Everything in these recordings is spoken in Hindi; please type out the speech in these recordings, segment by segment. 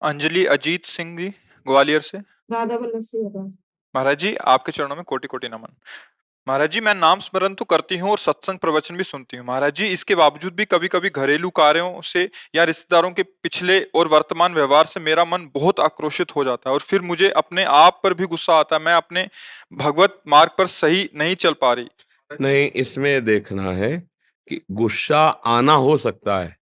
अंजलि अजीत सिंह जी, ग्वालियर से। राधा वल्लभ सिंह राज। महाराज जी, आपके चरणों में कोटि कोटि नमन। महाराज जी, मैं नाम स्मरण तो करती हूँ और सत्संग प्रवचन भी सुनती हूँ महाराज जी। इसके बावजूद भी कभी कभी घरेलू कार्यों से या रिश्तेदारों के पिछले और वर्तमान व्यवहार से मेरा मन बहुत आक्रोशित हो जाता है और फिर मुझे अपने आप पर भी गुस्सा आता है। मैं अपने भगवत मार्ग पर सही नहीं चल पा रही। नहीं, इसमें देखना है कि गुस्सा आना हो सकता है,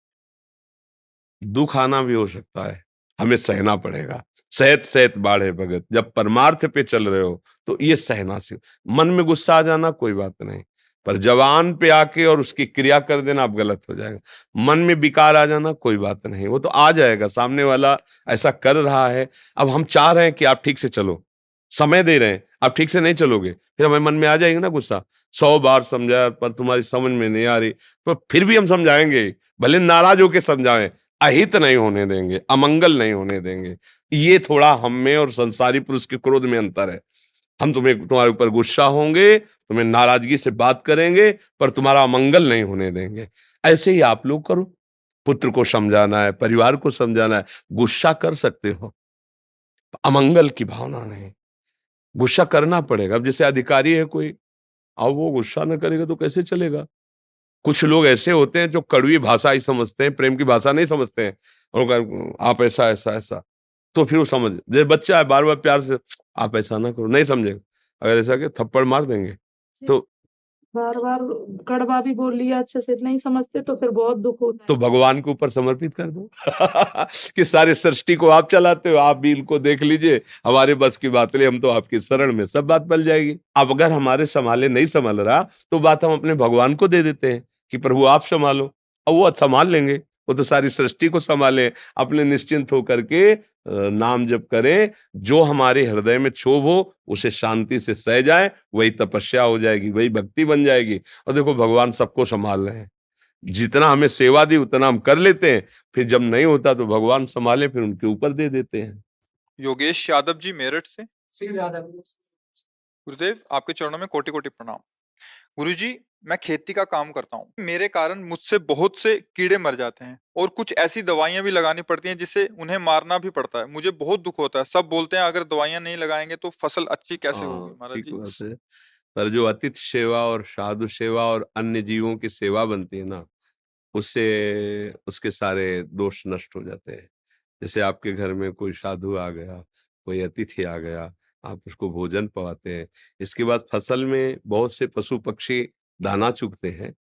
दुख आना भी हो सकता है, हमें सहना पड़ेगा। सहत सहत बाढ़े भगत, जब परमार्थ पे चल रहे हो तो ये सहना से मन में गुस्सा आ जाना कोई बात नहीं, पर जवान पे आके और उसकी क्रिया कर देना आप गलत हो जाएगा। मन में विकार आ जाना कोई बात नहीं, वो तो आ जाएगा, सामने वाला ऐसा कर रहा है। अब हम चाह रहे हैं कि आप ठीक से चलो, समय दे रहे हैं, आप ठीक से नहीं चलोगे, फिर हमें मन में आ जाएगा ना गुस्सा। 100 बार समझाया पर तुम्हारी समझ में नहीं आ रही, तो फिर भी हम समझाएंगे, भले नाराज होके समझाएं, अहित नहीं होने देंगे, अमंगल नहीं होने देंगे। ये थोड़ा हम में और संसारी पुरुष के क्रोध में अंतर है। हम तुम्हारे ऊपर गुस्सा होंगे, तुम्हें नाराजगी से बात करेंगे, पर तुम्हारा अमंगल नहीं होने देंगे। ऐसे ही आप लोग करो, पुत्र को समझाना है, परिवार को समझाना है, गुस्सा कर सकते हो, अमंगल की भावना नहीं, गुस्सा करना पड़ेगा। अब जैसे अधिकारी है कोई, अब वो गुस्सा न करेगा तो कैसे चलेगा। कुछ लोग ऐसे होते हैं जो कड़वी भाषा ही समझते हैं, प्रेम की भाषा नहीं समझते हैं, और आप ऐसा ऐसा ऐसा, तो फिर वो समझ, जैसे बच्चा है बार बार प्यार से आप ऐसा ना करो, नहीं समझेगा। अगर ऐसा कि थप्पड़ मार देंगे तो बार बार कड़वा भी बोल लिया, अच्छे से नहीं समझते तो फिर बहुत दुख होता है। तो भगवान के ऊपर समर्पित कर दो कि सारे सृष्टि को आप चलाते हो, आप भी इनको देख लीजिए, हमारे बस की बात नहीं, हम तो आपकी शरण में, सब बात बल जाएगी। अब अगर हमारे संभाले नहीं संभल रहा तो बात हम अपने भगवान को दे देते हैं कि प्रभु आप संभालो, और वो संभाल लेंगे। वो तो सारी सृष्टि को संभाले, अपने निश्चिंत होकर के नाम जप करें, जो हमारे हृदय में क्षोभ हो उसे शांति से सह जाए, वही तपस्या हो जाएगी, वही भक्ति बन जाएगी। और देखो भगवान सबको संभाल रहे हैं, जितना हमें सेवा दी उतना हम कर लेते हैं, फिर जब नहीं होता तो भगवान संभाले, फिर उनके ऊपर दे देते हैं। योगेश यादव जी, मेरठ से। श्री राधा। गुरुदेव, आपके चरणों में कोटि कोटि प्रणाम। गुरुजी, मैं खेती का काम करता हूँ। मेरे कारण मुझसे बहुत से कीड़े मर जाते हैं और कुछ ऐसी दवाइयां भी लगानी पड़ती हैं जिससे उन्हें मारना भी पड़ता है। मुझे बहुत दुख होता है। सब बोलते हैं अगर दवाइयां नहीं लगाएंगे तो फसल अच्छी कैसे होगी हाँ, महाराज ठीक जी। बात है। पर जो अतिथि सेवा और साधु सेवा और अन्य जीवों की सेवा बनती है ना, उससे उसके सारे दोष नष्ट हो जाते हैं। जैसे आपके घर में कोई साधु आ गया, कोई अतिथि आ गया, आप उसको भोजन पवाते हैं। इसके बाद फसल में बहुत से पशु पक्षी दाना चुगते हैं।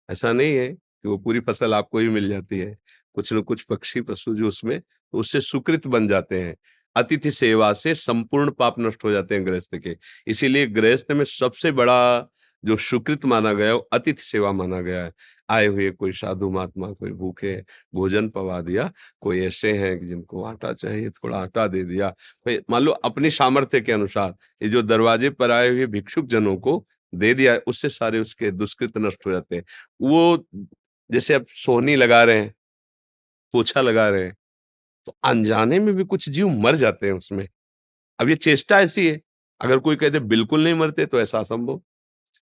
ऐसा नहीं है कि वो पूरी फसल आपको ही मिल जाती है। कुछ न कुछ पक्षी पशु जो उसमें, तो उससे सुकृत बन जाते हैं। अतिथि सेवा से संपूर्ण पाप नष्ट हो जाते हैं गृहस्थ के। इसीलिए गृहस्थ में सबसे बड़ा जो सुकृत माना गया है वो अतिथि सेवा माना गया है। आए हुए कोई साधु महात्मा, कोई भूखे भोजन पवा दिया, कोई ऐसे हैं कि जिनको आटा चाहिए थोड़ा आटा दे दिया, कोई मान लो अपनी सामर्थ्य के अनुसार ये जो दरवाजे पर आए हुए भिक्षुक जनों को दे दिया, उससे सारे उसके दुष्कृत नष्ट हो जाते हैं। वो जैसे अब सोहनी लगा रहे हैं, पोछा लगा रहे हैं, तो अनजाने में भी कुछ जीव मर जाते हैं उसमें। अब ये चेष्टा ऐसी है, अगर कोई कहते बिल्कुल नहीं मरते तो ऐसा असंभव।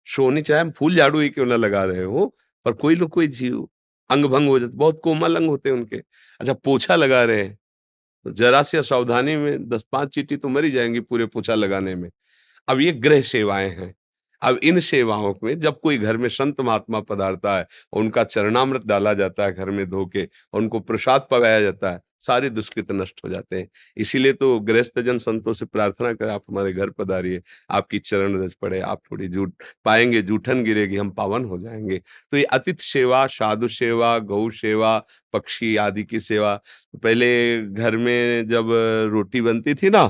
सोहनी चाहे हम फूल झाड़ू ही क्यों ना लगा रहे हो, पर कोई न कोई जीव अंग भंग हो जाते, बहुत कोमल अंग होते हैं उनके। अच्छा, पोछा लगा रहे हैं, तो जरा सी असावधानी में 10-5 चींटी तो मर ही जाएंगी पूरे पोछा लगाने में। अब ये गृह सेवाएं हैं। अब इन सेवाओं में जब कोई घर में संत महात्मा पधारता है, उनका चरणामृत डाला जाता है घर में धो के, और उनको प्रसाद पकाया जाता है, सारे दुष्कृत नष्ट हो जाते हैं। इसीलिए तो गृहस्थ जन संतों से प्रार्थना करें, आप हमारे घर पधारिए, आपकी चरण रज पड़े, आप थोड़ी जूठ पाएंगे, जूठन गिरेगी, हम पावन हो जाएंगे। तो ये अतिथि सेवा, साधु सेवा, गौ सेवा, पक्षी आदि की सेवा। पहले घर में जब रोटी बनती थी ना,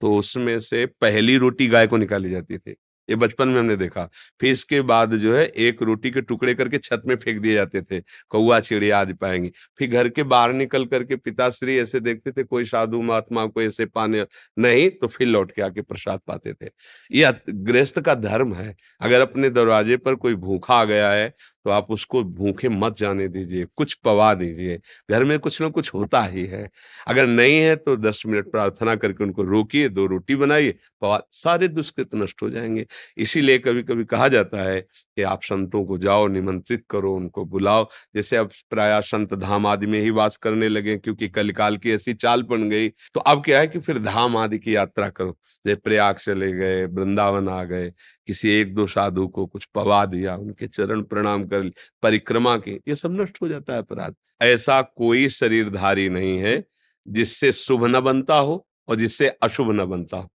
तो उसमें से पहली रोटी गाय को निकाली जाती थी। ये बचपन में हमने देखा। फिर इसके बाद जो है एक रोटी के टुकड़े करके छत में फेंक दिए जाते थे, कौवा चिड़िया आज पाएंगी। फिर घर के बाहर निकल करके पिताश्री ऐसे देखते थे कोई साधु महात्मा को ऐसे पाने, नहीं तो फिर लौट के आके प्रसाद पाते थे। ये गृहस्थ का धर्म है। अगर अपने दरवाजे पर कोई भूखा आ गया है तो आप उसको भूखे मत जाने दीजिए, कुछ पवा दीजिए। घर में कुछ न कुछ होता ही है। अगर नहीं है तो 10 मिनट प्रार्थना करके उनको रोकिए, 2 रोटी बनाइए, पवा सारे दुष्कृत नष्ट हो जाएँगे। इसीलिए कभी-कभी कहा जाता है कि आप संतों को जाओ, निमंत्रित करो, उनको बुलाओ। जैसे अब प्रायः संत धाम आदि में ही वास करने लगे क्योंकि कलिकाल की ऐसी चाल बन गई। तो अब क्या है कि फिर धाम आदि की यात्रा करो। जैसे प्रयाग चले गए, वृंदावन आ गए, किसी 1-2 साधु को कुछ पवा दिया, उनके चरण प्रणाम कर परिक्रमा की, ये सब नष्ट हो जाता है अपराध। ऐसा कोई शरीरधारी नहीं है, जिससे शुभ न बनता हो और जिससे अशुभ न बनता हो,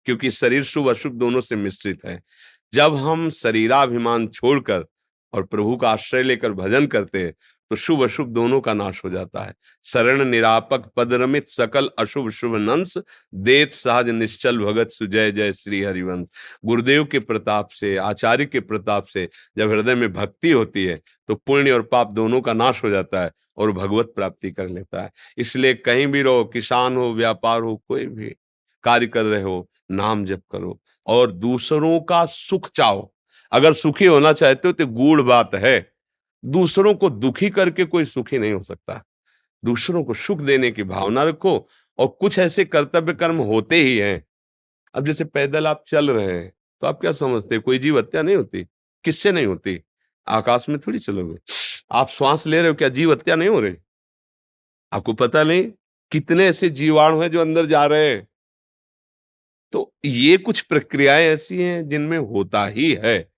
क्योंकि शरीर शुभ-अशुभ दोनों से मिश्रित है। जब हम शरीराभिमान छोड़कर और प्रभु का आश्रय लेकर भजन करते हैं, तो शुभ-अशुभ दोनों का नाश हो जाता है। शरण निरापक पद रमित सकल अशुभ शुभ नंस, देत सहज निश्चल भगत सुजय जय श्री हरिवंश। गुरुदेव के प्रताप से, आचार्य के प्रताप से जब हृदय में भक्ति होती है, तो पुण्य और पाप दोनों का नाश हो जाता है और भगवत प्राप्ति कर लेता है। इसलिए कहीं भी रहो, किसान हो, व्यापार हो, कोई भी कार्य कर रहे हो, नाम जप करो और दूसरों का सुख चाहो। अगर सुखी होना चाहते हो तो गूढ़ बात है, दूसरों को दुखी करके कोई सुखी नहीं हो सकता। दूसरों को सुख देने की भावना रखो और कुछ ऐसे कर्तव्य कर्म होते ही हैं। अब जैसे पैदल आप चल रहे हैं, तो आप क्या समझते हैं कोई जीव हत्या नहीं होती? किससे नहीं होती? आकाश में थोड़ी चलोगे। आप श्वास ले रहे हो, क्या जीव हत्या नहीं हो रही? आपको पता नहीं कितने ऐसे जीवाणु हैं जो अंदर जा रहे हैं। तो ये कुछ प्रक्रियाएं ऐसी हैं जिनमें होता ही है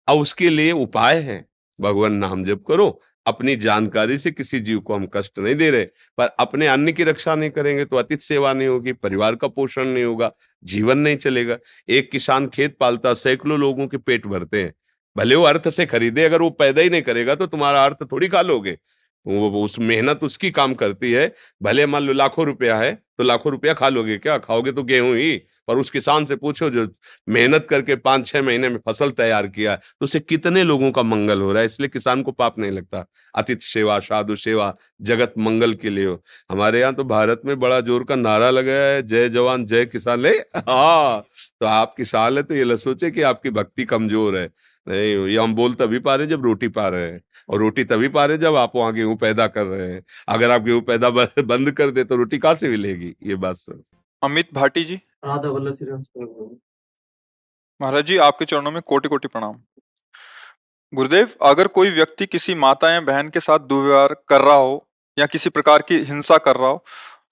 और उसके लिए उपाय हैं। भगवान नाम जप करो। अपनी जानकारी से किसी जीव को हम कष्ट नहीं दे रहे, पर अपने अन्न की रक्षा नहीं करेंगे तो अतिथि सेवा नहीं होगी, परिवार का पोषण नहीं होगा, जीवन नहीं चलेगा। एक किसान खेत पालता, सैकड़ों लोगों के पेट भरते हैं। भले वो अर्थ से खरीदे, अगर वो पैदा ही नहीं करेगा तो तुम्हारा अर्थ थोड़ी खा लोगे। वो उस मेहनत उसकी काम करती है। भले मान लो लाखों रुपया है, तो लाखों रुपया खा लोगे क्या? खाओगे तो गेहूं ही। पर उस किसान से पूछो जो मेहनत करके 5-6 महीने में फसल तैयार किया, तो उससे कितने लोगों का मंगल हो रहा है, इसलिए किसान को पाप नहीं लगता। अतिथि सेवा, साधु सेवा, जगत मंगल के लिए हो। हमारे यहाँ तो भारत में बड़ा जोर का नारा लगाया है, जय जवान जय किसान। ले हाँ, तो आप किसान है तो ये न सोचे कि आपकी भक्ति कमजोर है। नहीं, ये हम बोल तभी पा रहे हैं जब रोटी पा रहे हैं, और रोटी तभी पा रहे हैं जब आप वहाँ गेहूं पैदा कर रहे हैं। अगर आप गेहूं पैदा बंद कर दे तो रोटी कहाँ से मिलेगी? ये बात सर। अमित भाटी जी। राधा वल्लभ श्री हंस प्रभु। महाराज जी, आपके चरणों में कोटि-कोटि प्रणाम। गुरुदेव, अगर कोई व्यक्ति किसी माता या बहन के साथ दुर्व्यवहार कर रहा हो या किसी प्रकार की हिंसा कर रहा हो,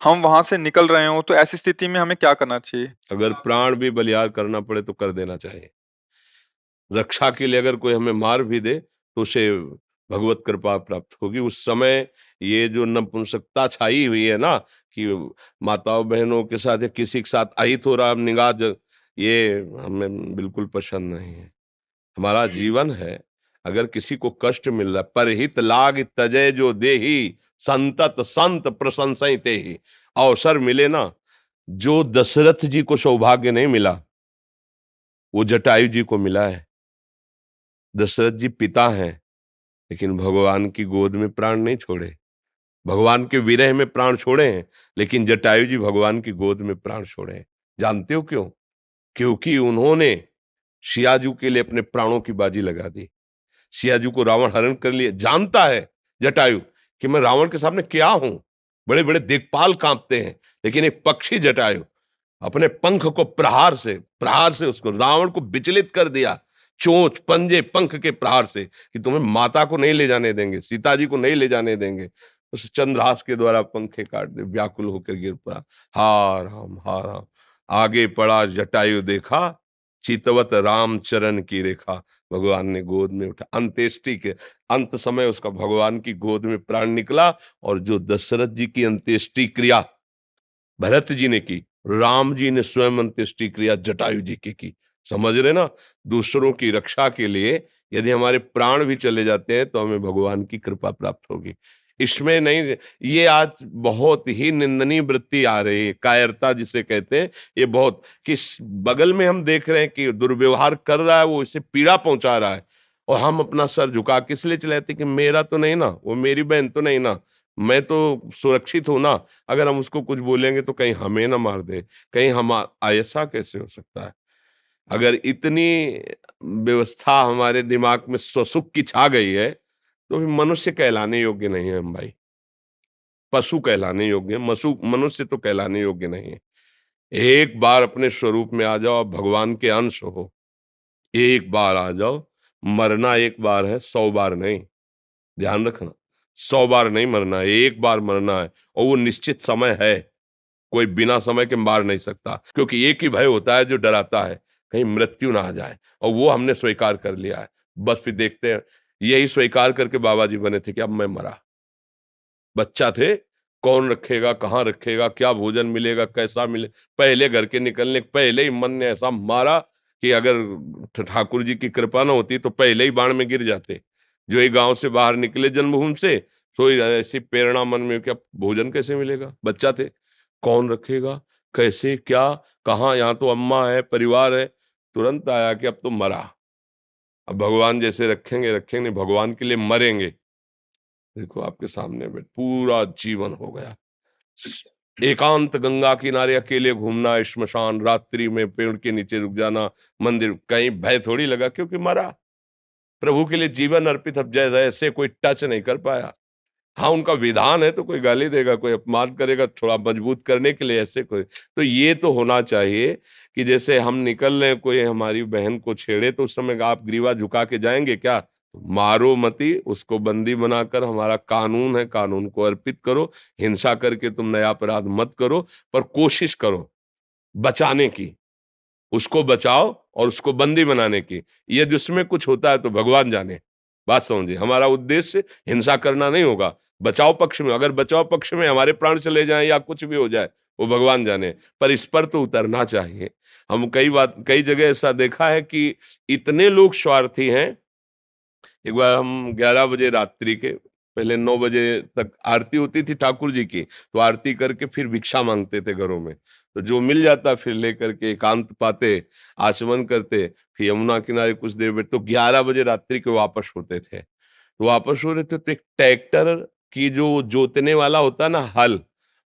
हम वहां से निकल रहे हो, तो ऐसी स्थिति में हमें क्या करना चाहिए? अगर प्राण भी बलियार करना पड़े तो कर देना चाहिए। रक्षा के लिए अगर कोई हमें मार भी दे तो उसे भगवत कृपा प्राप्त होगी। उस समय ये जो नपुंसकता छाई हुई है ना, कि माताओं बहनों के साथ या किसी के साथ अहित हो रहा, निगाह ये हमें बिल्कुल पसंद नहीं है। हमारा जीवन है, अगर किसी को कष्ट मिल रहा है, परहित लाग तजय जो देहि, संतत संत प्रशंसिते ही। अवसर मिले ना, जो दशरथ जी को सौभाग्य नहीं मिला, वो जटायु जी को मिला है। दशरथ जी पिता हैं, लेकिन भगवान की गोद में प्राण नहीं छोड़े। भगवान के विरह में प्राण छोड़े हैं, लेकिन जटायु जी भगवान की गोद में प्राण छोड़े हैं। जानते हो क्यों? क्योंकि उन्होंने सियाजू के लिए अपने प्राणों की बाजी लगा दी। सियाजू को रावण हरण कर लिए। जानता है जटायु कि मैं रावण के सामने क्या हूं। बड़े बड़े दिक्पाल कांपते हैं, लेकिन एक पक्षी जटायु अपने पंख को प्रहार से उसको रावण को विचलित कर दिया। चोंच पंजे पंख के प्रहार से, कि तुम्हें माता को नहीं ले जाने देंगे, सीता जी को नहीं ले जाने देंगे। उस चंद्रहास के द्वारा पंखे काट दे, व्याकुल होकर गिर पड़ा। हा राम। आगे पड़ा जटायु देखा, चितवत राम चरण की रेखा। भगवान ने गोद में उठा। अंत्येष्टि के अंत समय उसका भगवान की गोद में प्राण निकला। और जो दशरथ जी की अंत्येष्टि क्रिया भरत जी ने की, राम जी ने स्वयं अंत्येष्टि क्रिया जटायु जी की। समझ रहे ना? दूसरों की रक्षा के लिए यदि हमारे प्राण भी चले जाते हैं तो हमें भगवान की कृपा प्राप्त होगी। इसमें नहीं, ये आज बहुत ही निंदनीय वृत्ति आ रही है, कायरता जिसे कहते हैं। ये बहुत किस बगल में हम देख रहे हैं कि दुर्व्यवहार कर रहा है, वो इसे पीड़ा पहुंचा रहा है, और हम अपना सर झुका किस लिए चले जाते कि मेरा तो नहीं ना, वो मेरी बहन तो नहीं ना, मैं तो सुरक्षित हूं ना। अगर हम उसको कुछ बोलेंगे तो कहीं हमें ना मार दे, कहीं हम ऐसा कैसे हो सकता है? अगर इतनी व्यवस्था हमारे दिमाग में स्वसुख की छा गई है, तो फिर मनुष्य कहलाने योग्य नहीं है हम भाई, पशु कहलाने योग्य है, मनुष्य तो कहलाने योग्य नहीं है। एक बार अपने स्वरूप में आ जाओ, आप भगवान के अंश हो, एक बार आ जाओ। मरना एक बार है, 100 बार नहीं, ध्यान रखना। 100 बार नहीं मरना है, एक बार मरना है, और वो निश्चित समय है। कोई बिना समय के मार नहीं सकता, क्योंकि एक ही भय होता है जो डराता है, कहीं मृत्यु ना आ जाए, और वो हमने स्वीकार कर लिया है। बस फिर देखते हैं, यही स्वीकार करके बाबा जी बने थे कि अब मैं मरा। बच्चा थे, कौन रखेगा, कहाँ रखेगा, क्या भोजन मिलेगा, कैसा मिले, पहले घर के निकलने पहले ही मन ने ऐसा मारा कि अगर ठाकुर जी की कृपा न होती तो पहले ही बाण में गिर जाते। जो ही गांव से बाहर निकले जन्मभूमि से, तो ऐसी प्रेरणा मन में, क्या भोजन कैसे मिलेगा, बच्चा थे, कौन रखेगा, कैसे, क्या, कहाँ, यहाँ तो अम्मा है, परिवार है। तुरंत आया कि अब तो मरा, अब भगवान जैसे रखेंगे रखेंगे, भगवान के लिए मरेंगे। देखो आपके सामने बैठ, पूरा जीवन हो गया। एकांत गंगा किनारे अकेले घूमना, श्मशान, रात्रि में पेड़ के नीचे रुक जाना, मंदिर, कहीं भय थोड़ी लगा, क्योंकि मरा। प्रभु के लिए जीवन अर्पित, अब जैसे ऐसे कोई टच नहीं कर पाया। हाँ, उनका विधान है तो कोई गाली देगा, कोई अपमान करेगा, थोड़ा मजबूत करने के लिए, ऐसे कोई। तो ये तो होना चाहिए कि जैसे हम निकल रहे, कोई हमारी बहन को छेड़े तो उस समय आप ग्रीवा झुका के जाएंगे क्या? मारो मती, उसको बंदी बनाकर, हमारा कानून है, कानून को अर्पित करो। हिंसा करके तुम नया अपराध मत करो, पर कोशिश करो बचाने की, उसको बचाओ और उसको बंदी बनाने की। यदि उसमें कुछ होता है तो भगवान जाने। बात समझिए, हमारा उद्देश्य हिंसा करना नहीं होगा, बचाव पक्ष में। अगर बचाव पक्ष में हमारे प्राण चले जाएं या कुछ भी हो जाए, वो भगवान जाने, पर इस पर तो उतरना चाहिए। हम कई जगह ऐसा देखा है कि इतने लोग स्वार्थी हैं। एक बार हम 11 बजे रात्रि के, पहले 9 बजे तक आरती होती थी ठाकुर जी की, तो आरती करके फिर भिक्षा मांगते थे घरों में। तो जो मिल जाता फिर लेकर के एकांत पाते, आचमन करते, फिर यमुना किनारे कुछ देर बैठ, तो 11 बजे रात्रि के वापस होते थे। तो वापस हो रहे थे तो एक ट्रैक्टर की जो जोतने वाला होता है ना, हल,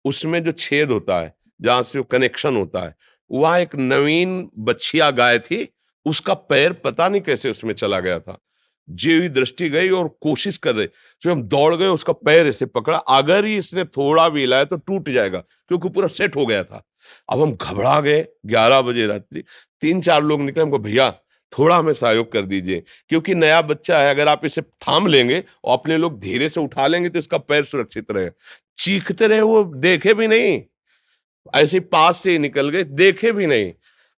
उसमें जो छेद होता है, जहां से वो कनेक्शन होता है, वहां एक नवीन बछिया गाय थी, उसका पैर पता नहीं कैसे उसमें चला गया था। जी हुई दृष्टि गई और कोशिश कर रहे, तो हम दौड़ गए, उसका पैर ऐसे पकड़ा, अगर ही इसने थोड़ा भी हिलाया तो टूट जाएगा, क्योंकि पूरा सेट हो गया था। अब हम घबरा गए, 11 बजे रात्रि, 3-4 लोग निकले, हमको भैया थोड़ा हमें सहयोग कर दीजिए, क्योंकि नया बच्चा है, अगर आप इसे थाम लेंगे और अपने लोग धीरे से उठा लेंगे तो इसका पैर सुरक्षित रहे। चीखते रहे, वो देखे भी नहीं, ऐसे पास से ही निकल गए, देखे भी नहीं।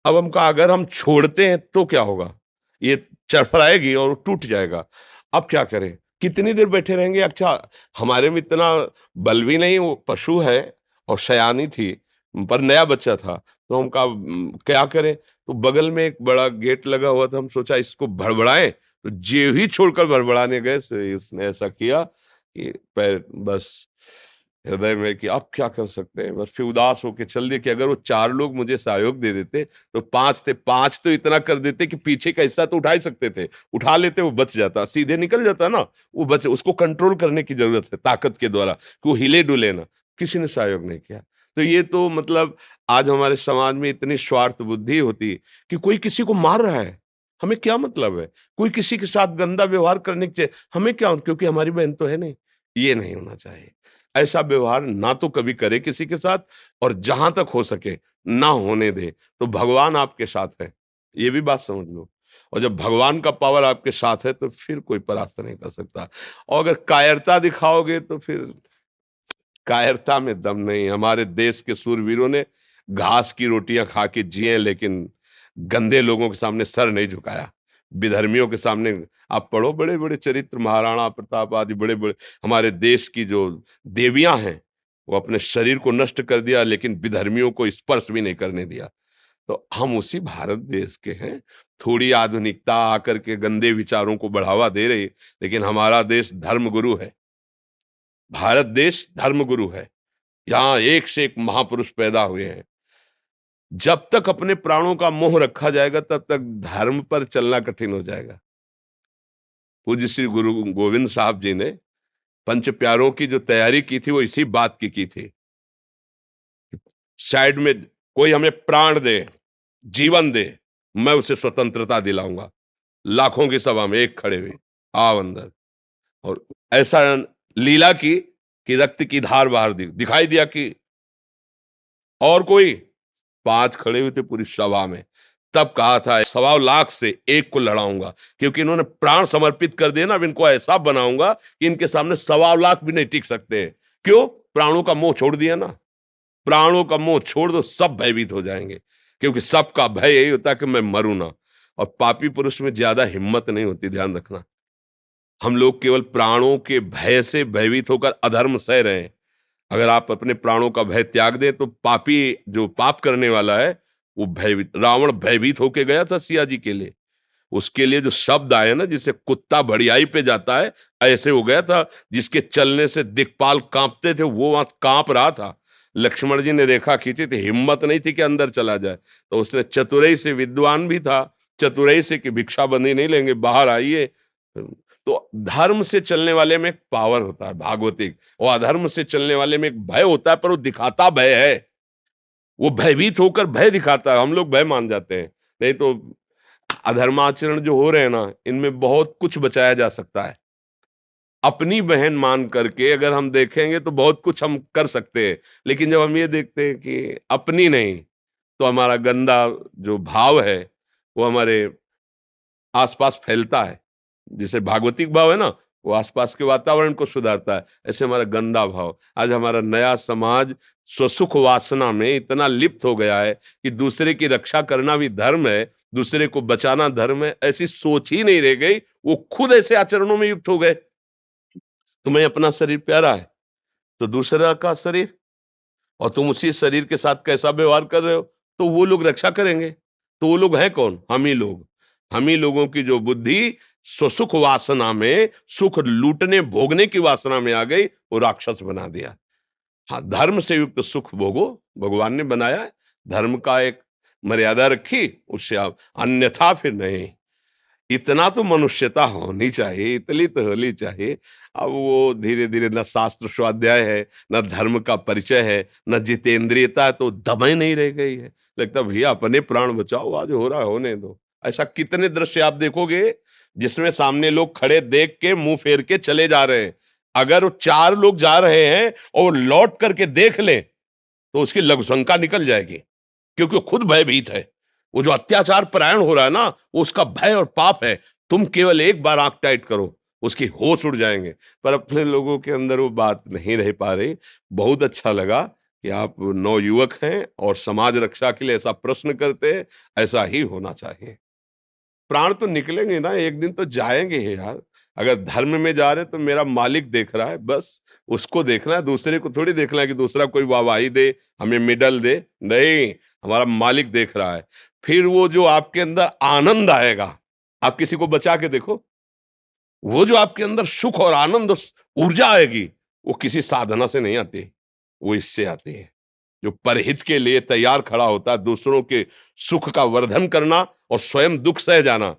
अब हम कहा अगर हम छोड़ते हैं तो क्या होगा, ये चरफराएगी और टूट जाएगा। अब क्या करें, कितनी देर बैठे रहेंगे? अच्छा, हमारे में इतना बल भी नहीं, वो पशु है और सयानी थी, पर नया बच्चा था, तो हम कहा क्या करें? तो बगल में एक बड़ा गेट लगा हुआ था, हम सोचा इसको भड़बड़ाएं, तो जे ही छोड़कर भड़बड़ाने गए से उसने ऐसा किया कि पैर बस हृदय में, कि अब क्या कर सकते हैं, बस फिर उदास होके चल दिए कि अगर वो 4 लोग मुझे सहयोग दे देते तो 5 थे, 5 तो इतना कर देते कि पीछे का हिस्सा तो उठा ही सकते थे, उठा लेते, वो बच जाता, सीधे निकल जाता ना, वो बच, उसको कंट्रोल करने की जरूरत है ताकत के द्वारा, कि वो हिले डुले ना। किसी ने सहयोग नहीं किया। तो ये तो मतलब आज हमारे समाज में इतनी स्वार्थ बुद्धि होती है कि कोई किसी को मार रहा है, हमें क्या मतलब है? कोई किसी के साथ गंदा व्यवहार करने के, हमें क्या, क्योंकि हमारी बहन तो है नहीं। ये नहीं होना चाहिए। ऐसा व्यवहार ना तो कभी करे किसी के साथ, और जहां तक हो सके ना होने दे, तो भगवान आपके साथ है, ये भी बात समझ लो। और जब भगवान का पावर आपके साथ है तो फिर कोई परास्त नहीं कर सकता। और अगर कायरता दिखाओगे तो फिर कायरता में दम नहीं। हमारे देश के सूरवीरों ने घास की रोटियां खा के जिए, लेकिन गंदे लोगों के सामने सर नहीं झुकाया। विधर्मियों के सामने आप पढ़ो, बड़े बड़े चरित्र, महाराणा प्रताप आदि बड़े बड़े हमारे देश की जो देवियां हैं, वो अपने शरीर को नष्ट कर दिया, लेकिन विधर्मियों को स्पर्श भी नहीं करने दिया। तो हम उसी भारत देश के हैं। थोड़ी आधुनिकता आकर के गंदे विचारों को बढ़ावा दे रही, लेकिन हमारा देश धर्मगुरु है। भारत देश धर्मगुरु है। यहाँ एक से एक महापुरुष पैदा हुए हैं। जब तक अपने प्राणों का मोह रखा जाएगा तब तक धर्म पर चलना कठिन हो जाएगा। पूज्य श्री गुरु गोविंद साहब जी ने पंच प्यारों की जो तैयारी की थी वो इसी बात की थी। साइड में कोई हमें प्राण दे, जीवन दे, मैं उसे स्वतंत्रता दिलाऊंगा। लाखों की सभा में एक खड़े हुए, आओ अंदर। और ऐसा लीला की कि रक्त की धार बाहर दिखाई दिया कि और कोई 5 खड़े हुए थे पूरी सभा में। तब कहा था 1.25 लाख से एक को लड़ाऊंगा, क्योंकि इन्होंने प्राण समर्पित कर दिए ना, अब इनको ऐसा बनाऊंगा कि इनके सामने 1.25 लाख भी नहीं टिक सकते। क्यों? प्राणों का मोह छोड़ दिया ना। प्राणों का मोह छोड़ दो, सब भयभीत हो जाएंगे, क्योंकि सबका भय यही होता है कि मैं मरूं ना। और पापी पुरुष में ज्यादा हिम्मत नहीं होती, ध्यान रखना। हम लोग केवल प्राणों के भय से भयभीत होकर अधर्म सह रहे हैं। अगर आप अपने प्राणों का भय त्याग दें तो पापी जो पाप करने वाला है वो भयभीत, रावण भयभीत होके गया था सिया जी के लिए। उसके लिए जो शब्द आए ना, जिसे कुत्ता बढ़ियाई पे जाता है, ऐसे हो गया था। जिसके चलने से दिक्पाल कांपते थे वो वहां कांप रहा था। लक्ष्मण जी ने रेखा खींची थी, हिम्मत नहीं थी कि अंदर चला जाए, तो उसने चतुराई से, विद्वान भी था, चतुराई से कि भिक्षा बंदी नहीं लेंगे, बाहर आइए। तो धर्म से चलने वाले में एक पावर होता है भागवतिक, और अधर्म से चलने वाले में एक भय होता है, पर वो दिखाता भय है। वो भयभीत होकर भय दिखाता है, हम लोग भय मान जाते हैं। नहीं तो अधर्माचरण जो हो रहे हैं ना, इनमें बहुत कुछ बचाया जा सकता है। अपनी बहन मान करके अगर हम देखेंगे तो बहुत कुछ हम कर सकते हैं, लेकिन जब हम ये देखते हैं कि अपनी नहीं, तो हमारा गंदा जो भाव है वो हमारे आसपास फैलता है। जैसे भागवतिक भाव है ना, वो आसपास के वातावरण को सुधारता है, ऐसे हमारा गंदा भाव। आज हमारा नया समाज स्वसुख वासना में इतना लिप्त हो गया है कि दूसरे की रक्षा करना भी धर्म है, दूसरे को बचाना धर्म है, ऐसी सोच ही नहीं रह गई। वो खुद ऐसे आचरणों में युक्त हो गए। तुम्हें अपना शरीर प्यारा है तो दूसरा का शरीर, और तुम उसी शरीर के साथ कैसा व्यवहार कर रहे हो, तो वो लोग रक्षा करेंगे। तो वो लोग हैं कौन? हम ही लोग। हम ही लोगों की जो बुद्धि स्वसुख वासना में, सुख लूटने भोगने की वासना में आ गई, वो राक्षस बना दिया। हाँ, धर्म से युक्त सुख भोगो, भगवान ने बनाया है। धर्म का एक मर्यादा रखी, उससे आप अन्यथा फिर नहीं। इतना तो मनुष्यता होनी चाहिए, इतनी तो होनी चाहिए। अब वो धीरे धीरे न शास्त्र स्वाध्याय है, न धर्म का परिचय है, न जितेंद्रियता है, तो दमे नहीं रह गई है। लगता भैया अपने प्राण बचाओ, आज हो रहा है होने दो। ऐसा कितने दृश्य आप देखोगे जिसमें सामने लोग खड़े देख के मुंह फेर के चले जा रहे हैं। अगर वो 4 लोग जा रहे हैं और लौट करके देख लें तो उसकी लघुशंका निकल जाएगी, क्योंकि वो खुद भयभीत है। वो जो अत्याचार परायण हो रहा है ना, वो उसका भय और पाप है। तुम केवल एक बार आंख टाइट करो, उसकी होश उड़ जाएंगे। पर अपने लोगों के अंदर वो बात नहीं रह पा रही। बहुत अच्छा लगा कि आप नवयुवक हैं और समाज रक्षा के लिए ऐसा प्रश्न करते हैं। ऐसा ही होना चाहिए। प्राण तो निकलेंगे ना, एक दिन तो जाएंगे ही यार। अगर धर्म में जा रहे तो मेरा मालिक देख रहा है, बस उसको देखना है, दूसरे को थोड़ी देखना है कि दूसरा कोई वाहवाही दे, हमें मेडल दे। नहीं, हमारा मालिक देख रहा है। फिर वो जो आपके अंदर आनंद आएगा, आप किसी को बचा के देखो, वो जो आपके अंदर सुख और आनंद ऊर्जा आएगी, वो किसी साधना से नहीं आती, वो इससे आती है। जो परहित के लिए तैयार खड़ा होता है, दूसरों के सुख का वर्धन करना और स्वयं दुख सह जाना।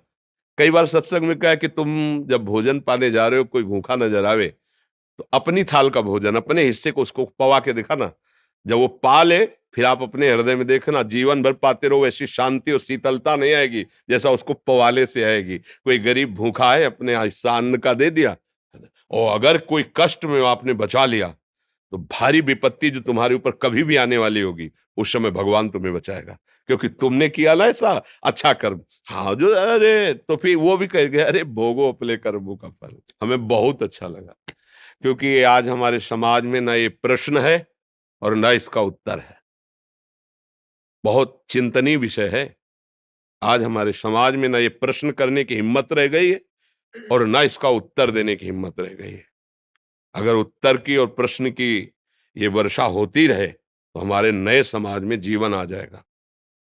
कई बार सत्संग में कहा कि तुम जब भोजन पाने जा रहे हो, कोई भूखा नजर आवे तो अपनी थाल का भोजन, अपने हिस्से को उसको पवा के दिखाना। जब वो पा ले, फिर आप अपने हृदय में देखना, जीवन भर पाते रहो, वैसी शांति और शीतलता नहीं आएगी जैसा उसको पवाले से आएगी। कोई गरीब भूखा है, अपने हिस्सा अन्न का दे दिया, और अगर कोई कष्ट में आपने बचा लिया, तो भारी विपत्ति जो तुम्हारे ऊपर कभी भी आने वाली होगी, उस समय भगवान तुम्हें बचाएगा, क्योंकि तुमने किया ना ऐसा अच्छा कर्म। हाँ, जो अरे तो फिर वो भी कहेंगे अरे भोगो अपने कर्मों का फल। हमें बहुत अच्छा लगा, क्योंकि आज हमारे समाज में ना ये प्रश्न है और ना इसका उत्तर है। बहुत चिंतनीय विषय है। आज हमारे समाज में ना ये प्रश्न करने की हिम्मत रह गई है और ना इसका उत्तर देने की हिम्मत रह गई है। अगर उत्तर की और प्रश्न की ये वर्षा होती रहे तो हमारे नए समाज में जीवन आ जाएगा।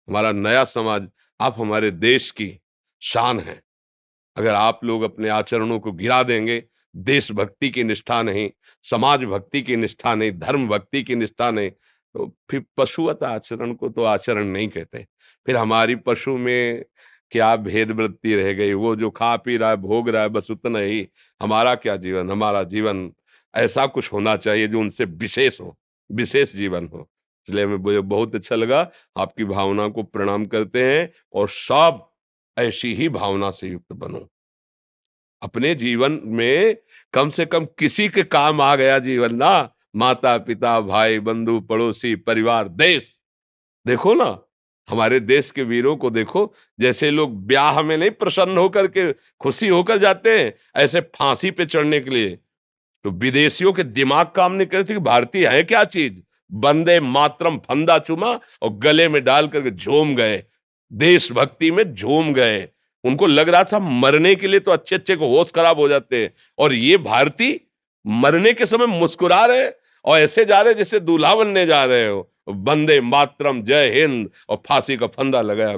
हमारा नया समाज, आप हमारे देश की शान है। अगर आप लोग अपने आचरणों को गिरा देंगे, देशभक्ति की निष्ठा नहीं, समाज भक्ति की निष्ठा नहीं, धर्म भक्ति की निष्ठा नहीं, तो फिर पशुवत आचरण को तो आचरण नहीं कहते। फिर हमारी पशु में क्या भेद वृत्ति रह गई? वो जो खा पी रहा है, भोग रहा है, बस उतना ही। हमारा क्या जीवन? हमारा जीवन ऐसा कुछ होना चाहिए जो उनसे विशेष हो, विशेष जीवन हो। इसलिए हमें मुझे बहुत अच्छा लगा। आपकी भावना को प्रणाम करते हैं और सब ऐसी ही भावना से युक्त बनो। अपने जीवन में कम से कम किसी के काम आ गया जीवन ना, माता पिता भाई बंधु पड़ोसी परिवार देश। देखो ना, हमारे देश के वीरों को देखो, जैसे लोग ब्याह में नहीं प्रसन्न होकर के खुशी होकर जाते हैं, ऐसे फांसी पे चढ़ने के लिए तो विदेशियों के दिमाग काम नहीं करते कि भारतीय है क्या चीज। वंदे मातरम फंदा चुमा और गले में डाल करके झूम गए, देशभक्ति में झूम गए। उनको लग रहा था मरने के लिए तो अच्छे अच्छे को होश खराब हो जाते हैं, और ये भारतीय मरने के समय मुस्कुरा रहे और ऐसे जा रहे जैसे दूल्हा बनने जा रहे हो। वंदे मातरम जय हिंद और फांसी का फंदा लगाया।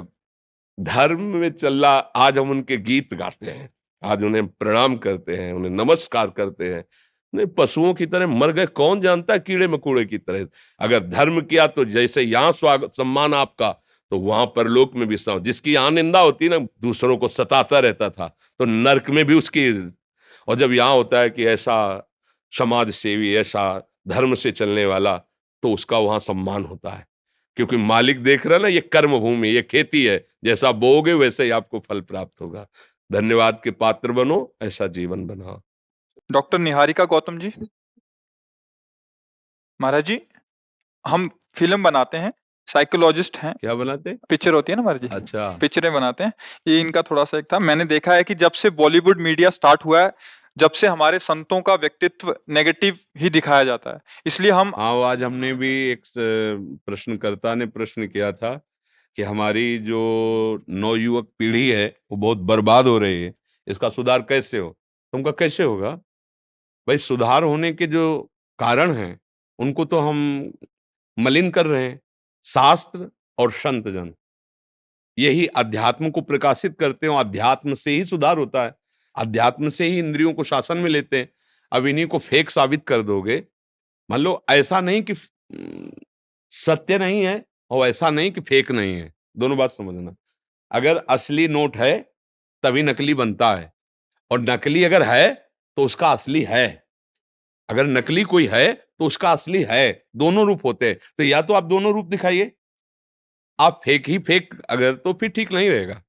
धर्म में चल रहा, आज हम उनके गीत गाते हैं, आज उन्हें प्रणाम करते हैं, उन्हें नमस्कार करते हैं। नहीं, पशुओं की तरह मर गए, कौन जानता है, कीड़े मकोड़े की तरह। अगर धर्म किया तो जैसे यहाँ स्वागत सम्मान आपका, तो वहां परलोक में भी जिसकी यहाँ निंदा होती ना, दूसरों को सताता रहता था, तो नरक में भी उसकी। और जब यहाँ होता है कि ऐसा समाज सेवी, ऐसा धर्म से चलने वाला, तो उसका वहां सम्मान होता है, क्योंकि मालिक देख रहा है ना, ये कर्म भूमि, ये खेती है, जैसा बोओगे वैसे ही आपको फल प्राप्त होगा। धन्यवाद के पात्र बनो, ऐसा जीवन बनाओ। डॉक्टर निहारिका गौतम जी। महाराज जी, हम फिल्म बनाते हैं, साइकोलॉजिस्ट हैं, क्या बनाते? पिक्चर होती है ना महाराज जी, अच्छा, पिक्चरें बनाते हैं। ये इनका थोड़ा सा एक था, मैंने देखा है कि जब से बॉलीवुड मीडिया स्टार्ट हुआ है, जब से हमारे संतों का व्यक्तित्व नेगेटिव ही दिखाया जाता है, इसलिए हम हाँ, आज हमने भी एक प्रश्नकर्ता ने प्रश्न किया था कि हमारी जो नवयुवक पीढ़ी है वो बहुत बर्बाद हो रही है, इसका सुधार कैसे हो? तुमका कैसे होगा भाई? सुधार होने के जो कारण हैं उनको तो हम मलिन कर रहे हैं। शास्त्र और संत जन यही अध्यात्म को प्रकाशित करते हैं, और अध्यात्म से ही सुधार होता है, अध्यात्म से ही इंद्रियों को शासन में लेते हैं। अब इन्हीं को फेक साबित कर दोगे, मान लो ऐसा नहीं कि सत्य नहीं है और ऐसा नहीं कि फेक नहीं है, दोनों बात समझना। अगर असली नोट है तभी नकली बनता है, और नकली अगर है तो उसका असली है। अगर नकली कोई है तो उसका असली है, दोनों रूप होते हैं। तो या तो आप दोनों रूप दिखाइए, आप फेक ही फेक अगर, तो फिर ठीक नहीं रहेगा।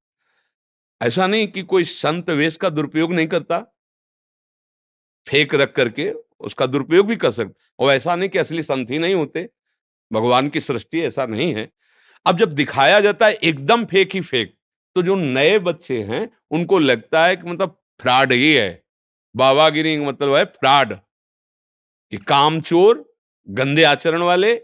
ऐसा नहीं कि कोई संत वेश का दुरुपयोग नहीं करता, फेक रख करके उसका दुरुपयोग भी कर सकते, और ऐसा नहीं कि असली संत ही नहीं होते। भगवान की सृष्टि ऐसा नहीं है। अब जब दिखाया जाता है एकदम फेक ही फेक, तो जो नए बच्चे हैं उनको लगता है कि मतलब फ्रॉड ही है। बाबागिरी मतलब है फ्रॉड, कि कामचोर, गंदे आचरण वाले,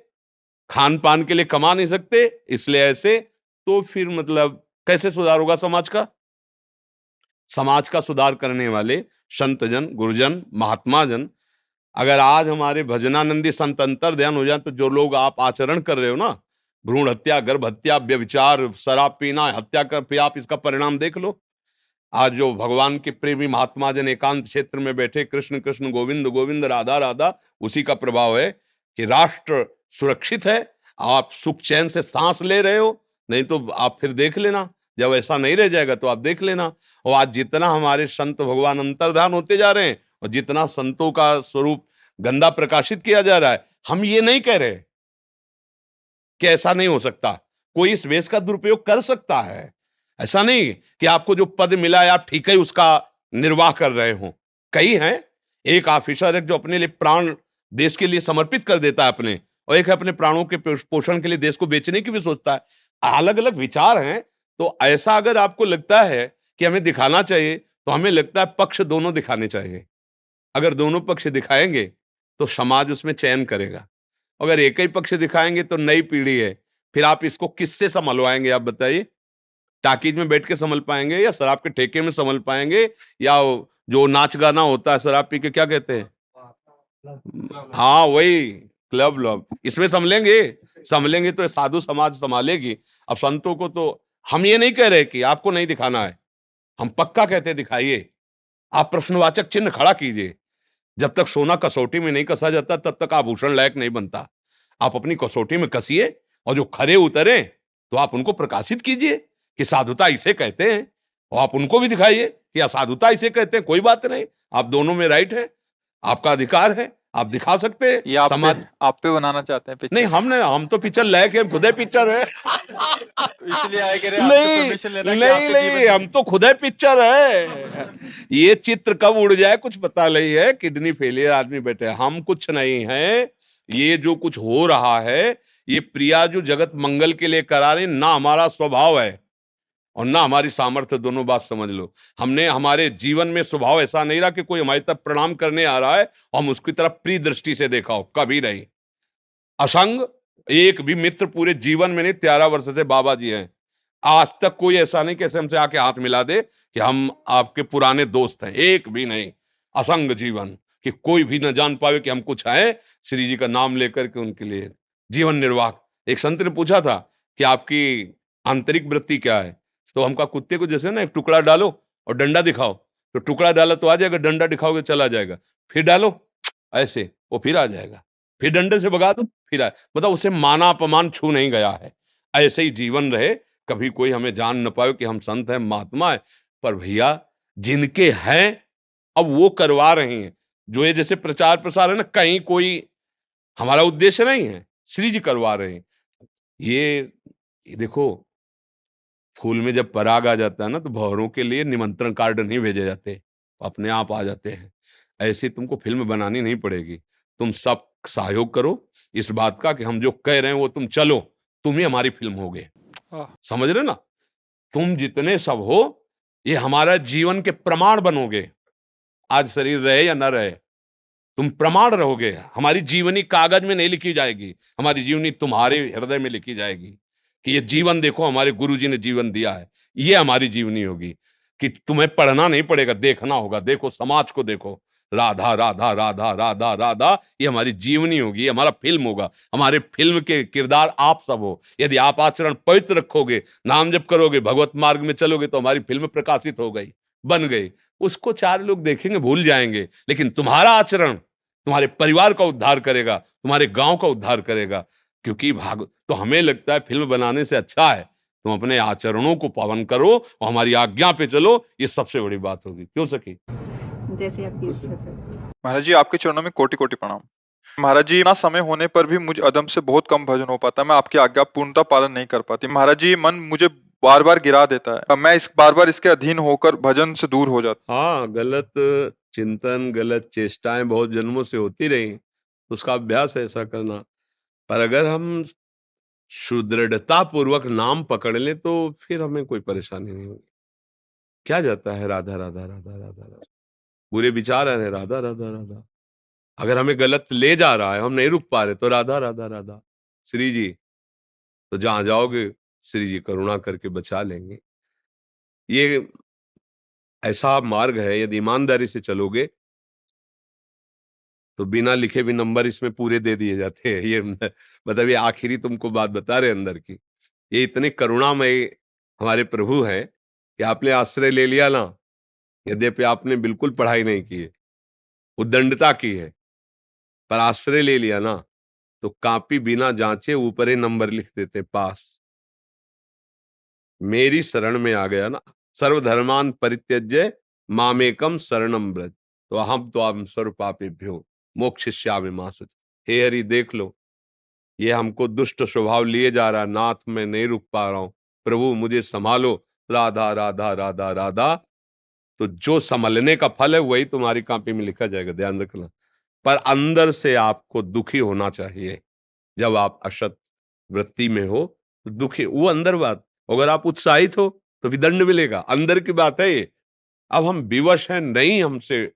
खान पान के लिए कमा नहीं सकते, इसलिए ऐसे। तो फिर मतलब कैसे सुधार होगा समाज का? समाज का सुधार करने वाले संतजन, गुरुजन, महात्मा जन, अगर आज हमारे भजनानंदी संत अंतर ध्यान हो जाए, तो जो लोग आप आचरण कर रहे हो ना, भ्रूण हत्या, गर्भ हत्या, व्यभिचार, शराब पीना, हत्या कर, फिर आप इसका परिणाम देख लो। आज जो भगवान के प्रेमी महात्मा जन एकांत क्षेत्र में बैठे, कृष्ण कृष्ण गोविंद गोविंद राधा राधा, उसी का प्रभाव है कि राष्ट्र सुरक्षित है, आप सुख चैन से सांस ले रहे हो। नहीं तो आप फिर देख लेना, जब ऐसा नहीं रह जाएगा तो आप देख लेना। और आज जितना हमारे संत भगवान अंतर्धान होते जा रहे हैं, और जितना संतों का स्वरूप गंदा प्रकाशित किया जा रहा है, हम ये नहीं कह रहे कि ऐसा नहीं हो सकता, कोई इस वेश का दुरुपयोग कर सकता है। ऐसा नहीं कि आपको जो पद मिला है आप ठीक है उसका निर्वाह कर रहे हो। कई हैं, एक ऑफिसर है जो अपने लिए प्राण देश के लिए समर्पित कर देता है अपने, और एक है अपने प्राणों के पोषण के लिए देश को बेचने की भी सोचता है। अलग अलग विचार हैं। तो ऐसा अगर आपको लगता है कि हमें दिखाना चाहिए, तो हमें लगता है पक्ष दोनों दिखाने चाहिए। अगर दोनों पक्ष दिखाएंगे तो समाज उसमें चयन करेगा। अगर एक ही पक्ष दिखाएंगे तो नई पीढ़ी है, फिर आप इसको किससे संभलवाएंगे? आप बताइए, टाकीज में बैठ के संभल पाएंगे, या शराब के ठेके में संभल पाएंगे, या जो नाच गाना होता है शराब पी के, क्या कहते हैं, हाँ वही क्लब लब, इसमें संभलेंगे? संभलेंगे तो साधु समाज संभालेगी। अब संतों को तो हम ये नहीं कह रहे कि आपको नहीं दिखाना है, हम पक्का कहते दिखाइए, आप प्रश्नवाचक चिन्ह खड़ा कीजिए। जब तक सोना कसौटी में नहीं कसा जाता तब तक आभूषण लायक नहीं बनता। आप अपनी कसौटी में कसिए, और जो खरे उतरे तो आप उनको प्रकाशित कीजिए कि साधुता इसे कहते हैं, और आप उनको भी दिखाइए कि असाधुता इसे कहते हैं। कोई बात नहीं, आप दोनों में राइट है, आपका अधिकार है, आप दिखा सकते हैं ये आप समाज। पे बनाना चाहते हैं नहीं, पिक्चर? हम तो पिक्चर लायक है, खुद है पिक्चर है। तो इसलिए आए कह रहे हैं आपसे नहीं परमिशन लेना कि नहीं आपके नहीं, जीवन हम तो खुद है पिक्चर है। ये चित्र कब उड़ जाए कुछ पता नहीं है। किडनी फेलियर आदमी बैठे, हम कुछ नहीं है। ये जो कुछ हो रहा है, ये प्रिया जो जगत मंगल के लिए करा रही, ना हमारा स्वभाव है और ना हमारी सामर्थ्य, दोनों बात समझ लो। हमने हमारे जीवन में स्वभाव ऐसा नहीं रहा कि कोई हमारी तरफ प्रणाम करने आ रहा है और हम उसकी तरफ प्रिय दृष्टि से देखा हो, कभी नहीं। असंग एक भी मित्र पूरे जीवन में नहीं, 13 वर्ष से बाबा जी हैं, आज तक कोई ऐसा नहीं कैसे हमसे आके हाथ मिला दे कि हम आपके पुराने दोस्त हैं, एक भी नहीं। असंग जीवन कि कोई भी न जान पावे कि हम कुछ आए श्री जी का नाम लेकर के उनके लिए जीवन निर्वाह। एक संत ने पूछा था कि आपकी आंतरिक वृत्ति क्या है, तो हम कहा कुत्ते को जैसे ना एक टुकड़ा डालो और डंडा दिखाओ, तो टुकड़ा डाला तो आ जाएगा, डंडा दिखाओगे चला जाएगा, फिर डालो ऐसे वो फिर आ जाएगा, फिर डंडे से भगा दो फिर आए। मतलब उसे माना अपमान छू नहीं गया है। ऐसे ही जीवन रहे, कभी कोई हमें जान न पाए कि हम संत हैं, महात्मा है। पर भैया जिनके हैं अब वो करवा रहे हैं, जो ये जैसे प्रचार प्रसार है ना, कहीं कोई हमारा उद्देश्य नहीं है, श्री जी करवा रहे हैं। ये देखो, फूल में जब पराग आ जाता है ना, तो भंवरों के लिए निमंत्रण कार्ड नहीं भेजे जाते, अपने आप आ जाते हैं। ऐसे तुमको फिल्म बनानी नहीं पड़ेगी, तुम सब सहयोग करो इस बात का कि हम जो कह रहे हैं वो तुम चलो, तुम ही हमारी फिल्म होगे। आह, समझ रहे ना? तुम जितने सब हो, ये हमारा जीवन के प्रमाण बनोगे। आज शरीर रहे या ना रहे, तुम प्रमाण रहोगे। हमारी जीवनी कागज में नहीं लिखी जाएगी, हमारी जीवनी तुम्हारे हृदय में लिखी जाएगी कि ये जीवन देखो हमारे गुरुजी ने जीवन दिया है, ये हमारी जीवनी होगी। कि तुम्हें पढ़ना नहीं पड़ेगा, देखना होगा। देखो समाज को देखो, राधा राधा राधा राधा राधा, ये हमारी जीवनी होगी, ये हमारा फिल्म होगा। हमारे फिल्म के किरदार आप सब हो। यदि आप आचरण पवित्र रखोगे, नाम जप करोगे, भगवत मार्ग में चलोगे, तो हमारी फिल्म प्रकाशित हो गई, बन गई। उसको 4 लोग देखेंगे, भूल जाएंगे, लेकिन तुम्हारा आचरण तुम्हारे परिवार का उद्धार करेगा, तुम्हारे गांव का उद्धार करेगा। क्योंकि भाग तो हमें लगता है फिल्म बनाने से अच्छा है तुम अपने आचरणों को पावन करो और हमारी आज्ञा पे चलो, ये सबसे बड़ी बात होगी। क्यों सखी? जैसे आपकी इच्छा सर। महाराज जी आपके चरणों में कोटि कोटि प्रणाम। महाराज जी ना समय होने पर भी मुझ अदम से बहुत कम भजन हो पाता है, मैं आपकी आज्ञा पूर्णतः पालन नहीं कर पाती। महाराज जी मन मुझे बार बार गिरा देता है, मैं इस बार बार इसके अधीन होकर भजन से दूर हो जाता। हाँ, गलत चिंतन, गलत चेष्टाएं बहुत जन्मों से होती रही, तो उसका अभ्यास है ऐसा करना। पर अगर हम सुदृढ़ता पूर्वक नाम पकड़ लें तो फिर हमें कोई परेशानी नहीं होगी। क्या जाता है राधा राधा राधा राधा राधा, बुरे विचार आ रहे हैं, राधा राधा राधा। अगर हमें गलत ले जा रहा है, हम नहीं रुक पा रहे, तो राधा राधा राधा। श्री जी, तो जहां जाओगे श्री जी करुणा करके बचा लेंगे। ये ऐसा मार्ग है, यदि ईमानदारी से चलोगे तो बिना लिखे भी नंबर इसमें पूरे दे दिए जाते हैं। ये मतलब ये आखिरी तुमको बात बता रहे अंदर की। ये इतने करुणामय हमारे प्रभु हैं कि आपने आश्रय ले लिया ना, यद्यपि आपने बिल्कुल पढ़ाई नहीं की है, उद्दंडता की है, पर आश्रय ले लिया ना, तो कॉपी बिना जांचे ऊपर ही नंबर लिख देते, पास। मेरी शरण में आ गया ना, सर्वधर्मान परित्यज्य मामेकम शरणम ब्रज, तो अहम त्वाम सर्व पापेभ्यो मोक्षयिष्यामि मा शुचि। हे हरि देख लो, ये हमको दुष्ट स्वभाव लिए जा रहा है, नाथ मैं नहीं रुक पा रहा हूं, प्रभु मुझे संभालो। राधा राधा राधा राधा, तो जो संभलने का फल है वही तुम्हारी कॉपी में लिखा जाएगा, ध्यान रखना। पर अंदर से आपको दुखी होना चाहिए। जब आप असत वृत्ति में हो तो दुखी, वो अंदर बात। अगर आप उत्साहित हो तो भी दंड मिलेगा, अंदर की बात है ये। अब हम विवश हैं, नहीं हमसे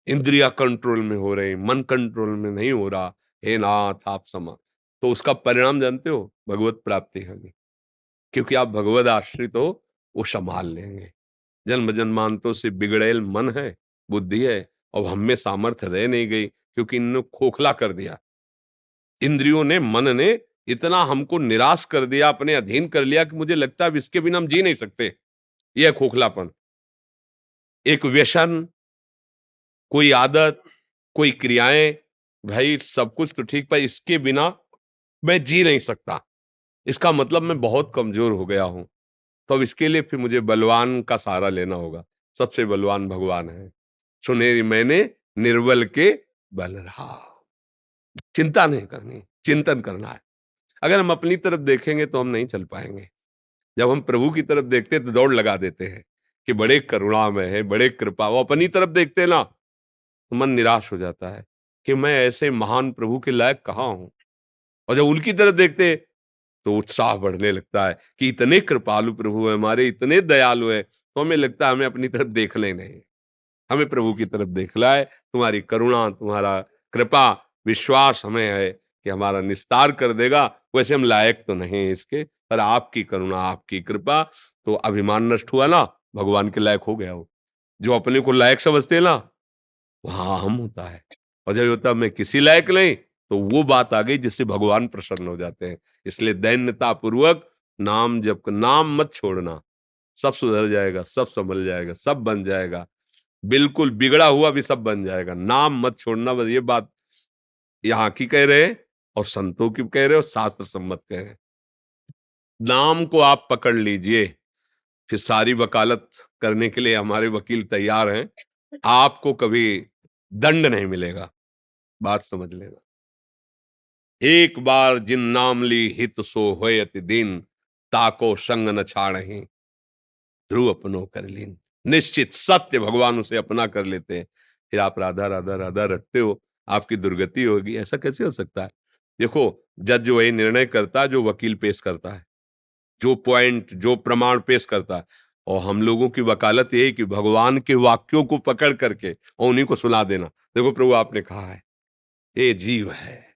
इंद्रिया कंट्रोल में हो रहे, मन कंट्रोल में नहीं हो रहा, हे नाथ आप समा, तो उसका परिणाम जानते हो, भगवत प्राप्ति होगी। क्योंकि आप भगवत आश्रित हो, वो संभाल लेंगे। जन्म जन्मांतों से बिगड़ेल मन है, बुद्धि है, और हम में सामर्थ्य रह नहीं गई, क्योंकि इन्होंने खोखला कर दिया। इंद्रियों ने, मन ने इतना हमको निराश कर दिया, अपने अधीन कर लिया कि मुझे लगता है इसके बिना हम जी नहीं सकते। यह खोखलापन, एक व्यसन, कोई आदत, कोई क्रियाएं, भाई सब कुछ तो ठीक, पर इसके बिना मैं जी नहीं सकता, इसका मतलब मैं बहुत कमजोर हो गया हूं। तो अब इसके लिए फिर मुझे बलवान का सहारा लेना होगा। सबसे बलवान भगवान है। सुने मैंने निर्बल के बल रहा। चिंता नहीं करनी, चिंतन करना है। अगर हम अपनी तरफ देखेंगे तो हम नहीं चल पाएंगे। जब हम प्रभु की तरफ देखते हैं तो दौड़ लगा देते हैं कि बड़े करुणामय है, बड़े कृपा। वो अपनी तरफ देखते हैं ना तो मन निराश हो जाता है कि मैं ऐसे महान प्रभु के लायक कहाँ हूं। और जब उनकी तरफ देखते तो उत्साह बढ़ने लगता है कि इतने कृपालु प्रभु है हमारे, इतने दयालु है। तो हमें लगता है हमें अपनी तरफ देखना ही नहीं, हमें प्रभु की तरफ देखना है। तुम्हारी करुणा, तुम्हारा कृपा, विश्वास हमें है कि हमारा निस्तार कर देगा। वैसे हम लायक तो नहीं इसके, पर आपकी करुणा, आपकी कृपा। तो अभिमान नष्ट हुआ ना, भगवान के लायक हो गया वो। जो अपने को लायक समझते हैं ना, वहां हम होता है। और जब होता है मैं किसी लायक नहीं, तो वो बात आ गई जिससे भगवान प्रसन्न हो जाते हैं। इसलिए दैन्यता पूर्वक नाम जप, नाम मत छोड़ना। सब सुधर जाएगा, सब संभल जाएगा, सब बन जाएगा। बिल्कुल बिगड़ा हुआ भी सब बन जाएगा। नाम मत छोड़ना, बस ये बात यहाँ की कह रहे हैं और संतों की कह रहे हो, शास्त्र सम्मत कह रहे हैं। नाम को आप पकड़ लीजिए, फिर सारी वकालत करने के लिए हमारे वकील तैयार हैं। आपको कभी दंड नहीं मिलेगा, बात समझ लेना। एक बार जिन नाम ली हित सो होयति दिन, ताको संग न छाड़हि ध्रुव अपनो कर लीन। निश्चित सत्य भगवान उसे अपना कर लेते हैं। फिर आप राधा राधा राधा रटते हो, आपकी दुर्गति होगी। ऐसा कैसे हो सकता है? देखो, जज वही निर्णय करता है जो वकील पेश करता है, जो पॉइंट, जो प्रमाण पेश करता है। और हम लोगों की वकालत ये है कि भगवान के वाक्यों को पकड़ करके और उन्हीं को सुना देना। देखो प्रभु आपने कहा है, ये जीव है,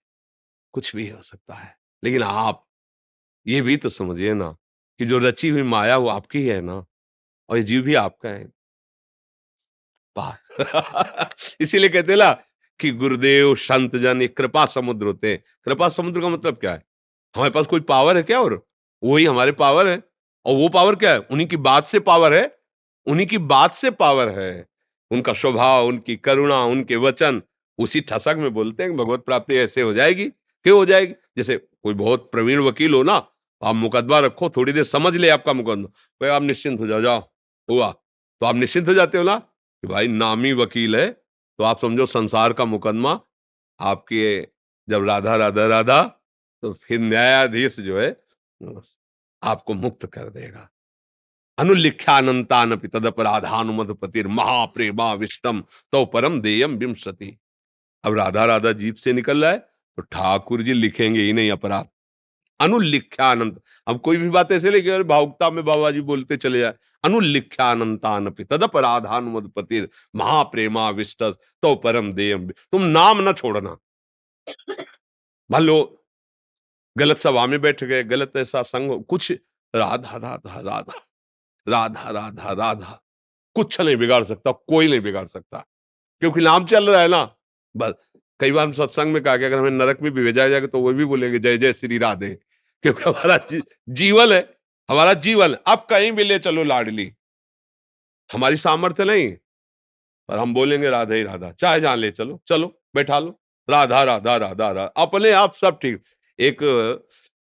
कुछ भी हो सकता है, लेकिन आप ये भी तो समझिए ना कि जो रची हुई माया वो आपकी है ना, और ये जीव भी आपका है। इसीलिए कहते हैं ना कि गुरुदेव, संत जन ये कृपा समुद्र होते हैं। कृपा समुद्र का मतलब क्या है? हमारे पास कोई पावर है क्या? और वही हमारे पावर है। और वो पावर क्या है? उन्हीं की बात से पावर है, उन्हीं की बात से पावर है। उनका स्वभाव, उनकी करुणा, उनके वचन। उसी ठसक में बोलते हैं कि भगवत प्राप्ति ऐसे हो जाएगी। क्यों हो जाएगी? जैसे कोई बहुत प्रवीण वकील हो ना, आप मुकदमा रखो, थोड़ी देर समझ ले आपका मुकदमा, भाई आप निश्चिंत हो जाओ, जाओ हुआ, तो आप निश्चिंत हो जाते हो ना कि भाई नामी वकील है। तो आप समझो संसार का मुकदमा आपके, जब राधा राधा राधा, तो फिर न्यायाधीश जो है आपको मुक्त कर देगा। अनुलिख्यानंतानपि तदपराधानुमदपतिर महाप्रेमा विष्टम तो परम देयम विंशति। अब राधा राधा जीप से निकल रहा है तो ठाकुर जी लिखेंगे ही नहीं अपराध। अनुलिख्यानंत, अब कोई भी बात ऐसे लेके भावुकता में बाबा जी बोलते चले जाए। अनुलिख्यानंतानपि तदपराधानुमदपतिर महाप्रेमा विष्टस तो परम देयम। तुम नाम न छोड़ना। मान लो गलत सभा में बैठ गए, गलत ऐसा संग, कुछ राधा राधा राधा राधा राधा राधा, कुछ नहीं बिगाड़ सकता, कोई नहीं बिगाड़ सकता, क्योंकि नाम चल रहा है ना। बस कई बार हम सत्संग में कहा कि अगर हमें नरक में भी भेजा जाएगा तो वो भी बोलेंगे जय जय श्री राधे, क्योंकि हमारा जीवन है, हमारा जीवन। अब कहीं भी ले चलो लाडली, हमारी सामर्थ्य नहीं, पर हम बोलेंगे राधा ही राधा, चाहे जहां ले चलो, चलो बैठा लो, राधा राधा राधा राधा, अपने आप सब ठीक। एक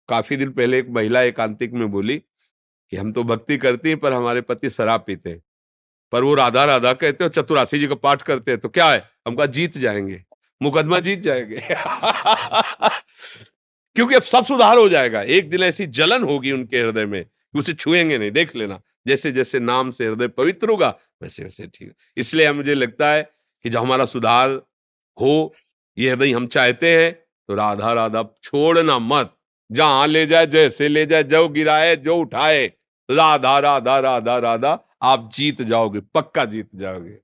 काफी दिन पहले एक महिला एकांतिक में बोली कि हम तो भक्ति करती हैं पर हमारे पति शराब पीते हैं, पर वो राधा राधा कहते हो, चतुरासी जी का पाठ करते हैं, तो क्या है, हमका जीत जाएंगे, मुकदमा जीत जाएंगे। क्योंकि अब सब सुधार हो जाएगा। एक दिन ऐसी जलन होगी उनके हृदय में कि उसे छुएंगे नहीं। देख लेना, जैसे जैसे नाम से हृदय पवित्र होगा वैसे वैसे ठीक। इसलिए मुझे लगता है कि जब हमारा सुधार हो, ये हृदय हम चाहते हैं, तो राधा राधा छोड़ना मत। जहां ले जाए, जैसे ले जाए, जो गिराए, जो उठाए, राधा राधा राधा राधा, आप जीत जाओगे, पक्का जीत जाओगे।